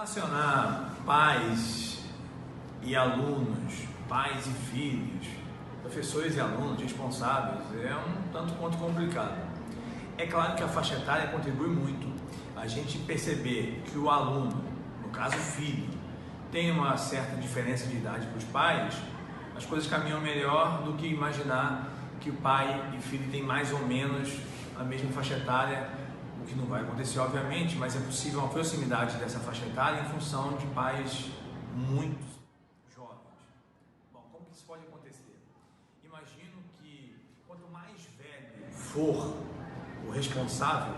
Relacionar pais e alunos, pais e filhos, professores e alunos, responsáveis, é um tanto quanto complicado. É claro que a faixa etária contribui muito. A gente perceber que o aluno, no caso o filho, tem uma certa diferença de idade para os pais, as coisas caminham melhor do que imaginar que o pai e filho têm mais ou menos a mesma faixa etária, o que não vai acontecer obviamente, mas é possível uma proximidade dessa faixa etária em função de pais muito jovens. Bom, como que isso pode acontecer? Imagino que quanto mais velho for o responsável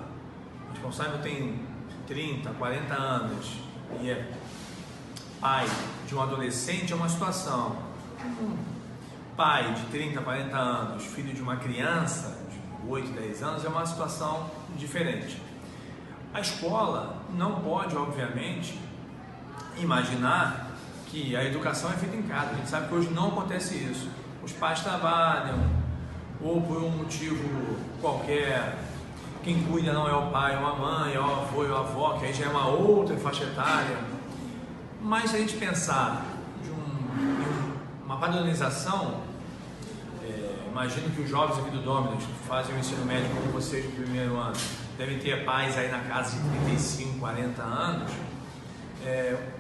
tem 30, 40 anos e é pai de um adolescente, é uma situação. Pai de 30, 40 anos, filho de uma criança de 8, 10 anos, é uma situação diferente. A escola não pode, obviamente, imaginar que a educação é feita em casa. A gente sabe que hoje não acontece isso. Os pais trabalham, ou por um motivo qualquer, quem cuida não é o pai ou a mãe, é o avô e a avó, que aí já é uma outra faixa etária. Mas se a gente pensar em uma padronização, imagino que os jovens aqui do Dominus que fazem o ensino médio como vocês no primeiro ano, devem ter pais aí na casa de 35, 40 anos.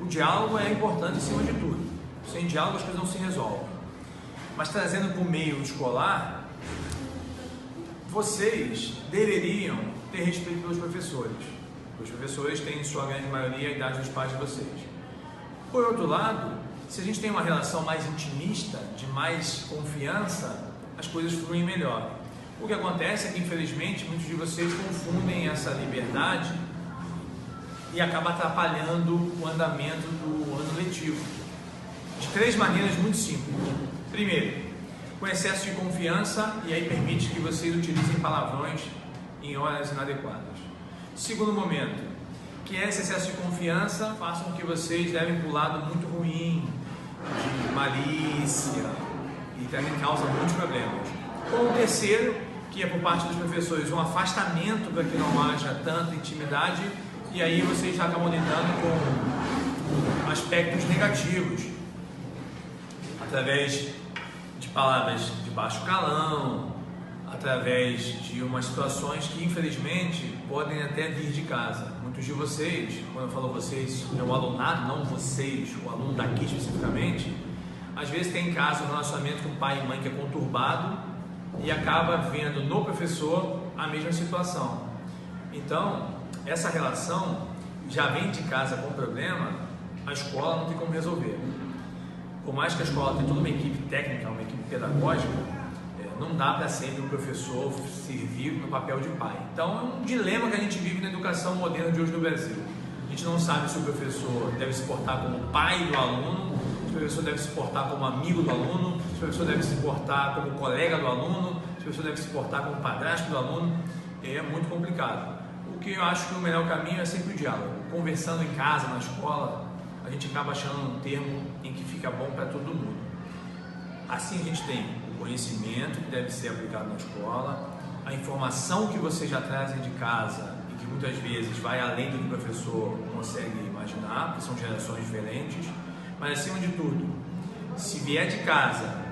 O diálogo é importante acima de tudo. Sem diálogo as coisas não se resolvem. Mas trazendo para o meio escolar, vocês deveriam ter respeito pelos professores. Os professores têm, em sua grande maioria, a idade dos pais de vocês. Por outro lado, se a gente tem uma relação mais intimista, de mais confiança, as coisas fluem melhor. O que acontece é que, infelizmente, muitos de vocês confundem essa liberdade e acaba atrapalhando o andamento do ano letivo. De três maneiras muito simples. Primeiro, com excesso de confiança, e aí permite que vocês utilizem palavrões em horas inadequadas. Segundo momento, que esse excesso de confiança faça com que vocês levem para o lado muito ruim, de malícia, e também causa muitos problemas. Ou o terceiro, que é por parte dos professores um afastamento para que não haja tanta intimidade, e aí vocês já acabam lidando com aspectos negativos, através de palavras de baixo calão, através de umas situações que infelizmente podem até vir de casa. Muitos de vocês, quando eu falo vocês, é o alunado, não vocês, o aluno daqui especificamente, às vezes tem em casa um relacionamento com pai e mãe que é conturbado e acaba vendo no professor a mesma situação. Então, essa relação já vem de casa com problema, a escola não tem como resolver. Por mais que a escola tenha toda uma equipe técnica, uma equipe pedagógica, não dá para sempre o professor servir no papel de pai. Então, é um dilema que a gente vive na educação moderna de hoje no Brasil. A gente não sabe se o professor deve se portar como pai do aluno, se o professor deve se portar como amigo do aluno, se o professor deve se portar como colega do aluno, se o professor deve se portar como padrasto do aluno. É muito complicado. O que eu acho que o melhor caminho é sempre o diálogo. Conversando em casa, na escola, a gente acaba achando um termo em que fica bom para todo mundo. Assim a gente tem o conhecimento que deve ser aplicado na escola, a informação que vocês já trazem de casa e que muitas vezes vai além do que o professor consegue imaginar, porque são gerações diferentes, mas acima de tudo, se vier de casa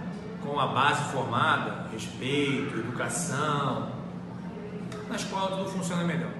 com a base formada, respeito, educação, na escola tudo funciona melhor.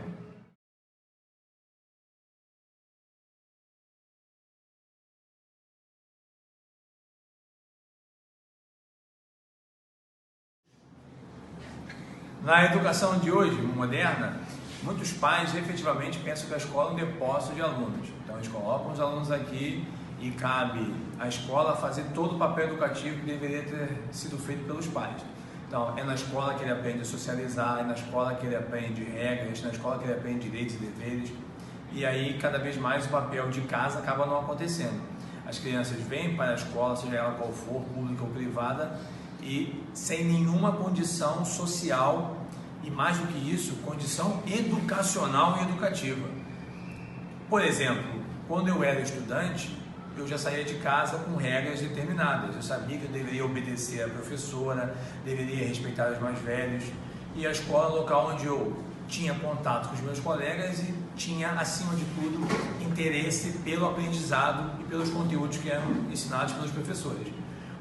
Na educação de hoje, moderna, muitos pais efetivamente pensam que a escola é um depósito de alunos. Então eles colocam os alunos aqui e cabe à escola fazer todo o papel educativo que deveria ter sido feito pelos pais. Então é na escola que ele aprende a socializar, é na escola que ele aprende regras, é na escola que ele aprende direitos e deveres. E aí cada vez mais o papel de casa acaba não acontecendo. As crianças vêm para a escola, seja ela qual for, pública ou privada, e sem nenhuma condição social e, mais do que isso, condição educacional e educativa. Por exemplo, quando eu era estudante, eu já saía de casa com regras determinadas. Eu sabia que eu deveria obedecer à professora, deveria respeitar os mais velhos, e a escola é o local onde eu tinha contato com os meus colegas e tinha, acima de tudo, interesse pelo aprendizado e pelos conteúdos que eram ensinados pelos professores.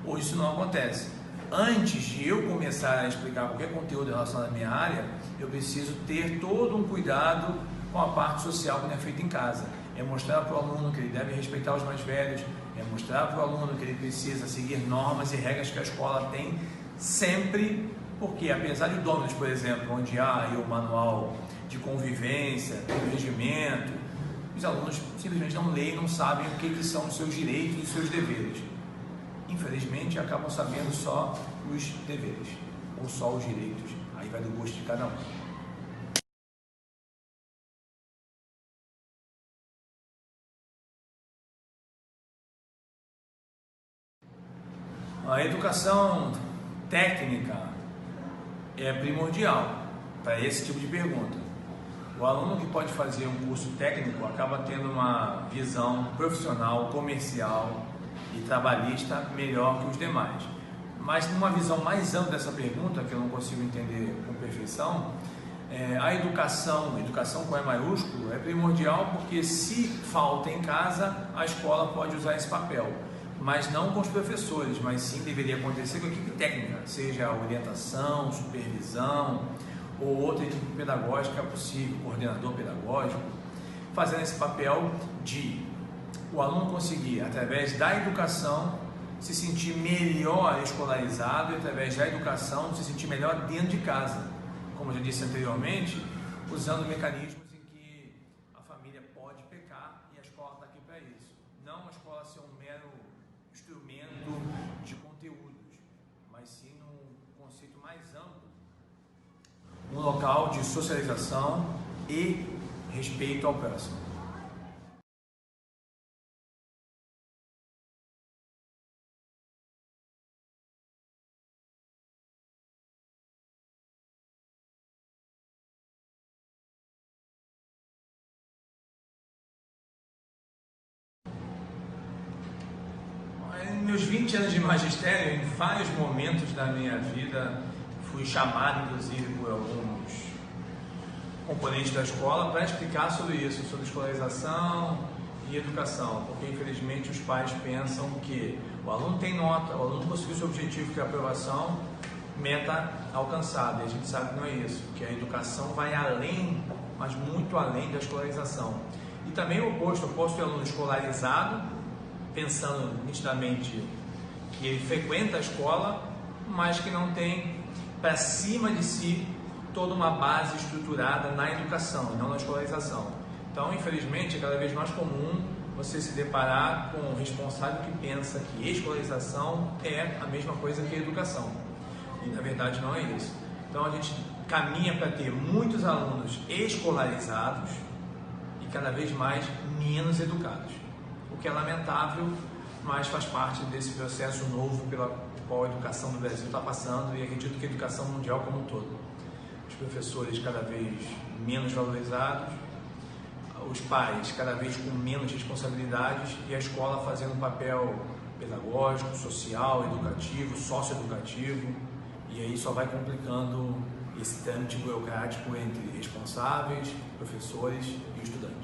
Hoje isso não acontece. Antes de eu começar a explicar qualquer conteúdo relacionado à minha área, eu preciso ter todo um cuidado com a parte social que não é feita em casa. É mostrar para o aluno que ele deve respeitar os mais velhos, é mostrar para o aluno que ele precisa seguir normas e regras que a escola tem sempre, porque apesar de dôminos, por exemplo, onde há o manual de convivência, o regimento, os alunos simplesmente não leem, não sabem o que são os seus direitos e os seus deveres. Infelizmente, acabam sabendo só os deveres, ou só os direitos. Aí vai do gosto de cada um. A educação técnica é primordial para esse tipo de pergunta. O aluno que pode fazer um curso técnico acaba tendo uma visão profissional, comercial e trabalhista melhor que os demais. Mas numa visão mais ampla dessa pergunta, que eu não consigo entender com perfeição, a educação com E maiúsculo, é primordial porque se falta em casa, a escola pode usar esse papel. Mas não com os professores, mas sim deveria acontecer com a equipe técnica, seja a orientação, supervisão ou outra equipe pedagógica possível, coordenador pedagógico, fazendo esse papel de o aluno conseguir, através da educação, se sentir melhor escolarizado e através da educação se sentir melhor dentro de casa, como eu já disse anteriormente, usando mecanismos em que a família pode pecar e a escola está aqui para isso. Não a escola ser um mero instrumento de conteúdos, mas sim num conceito mais amplo, um local de socialização e respeito ao próximo. Em meus 20 anos de magistério, em vários momentos da minha vida, fui chamado, inclusive, por alguns componentes da escola para explicar sobre isso, sobre escolarização e educação, porque infelizmente os pais pensam que o aluno tem nota, o aluno conseguiu seu objetivo, que é a aprovação, meta alcançada, e a gente sabe que não é isso, que a educação vai além, mas muito além da escolarização. E também o oposto, eu posso ter aluno escolarizado, pensando nitidamente que ele frequenta a escola, mas que não tem para cima de si toda uma base estruturada na educação e não na escolarização. Então, infelizmente, é cada vez mais comum você se deparar com um responsável que pensa que escolarização é a mesma coisa que educação. E, na verdade, não é isso. Então, a gente caminha para ter muitos alunos escolarizados e cada vez mais menos educados. O que é lamentável, mas faz parte desse processo novo pela qual a educação no Brasil está passando e acredito que a educação mundial como um todo. Os professores cada vez menos valorizados, os pais cada vez com menos responsabilidades e a escola fazendo um papel pedagógico, social, educativo, socioeducativo, e aí só vai complicando esse trâmite burocrático entre responsáveis, professores e estudantes.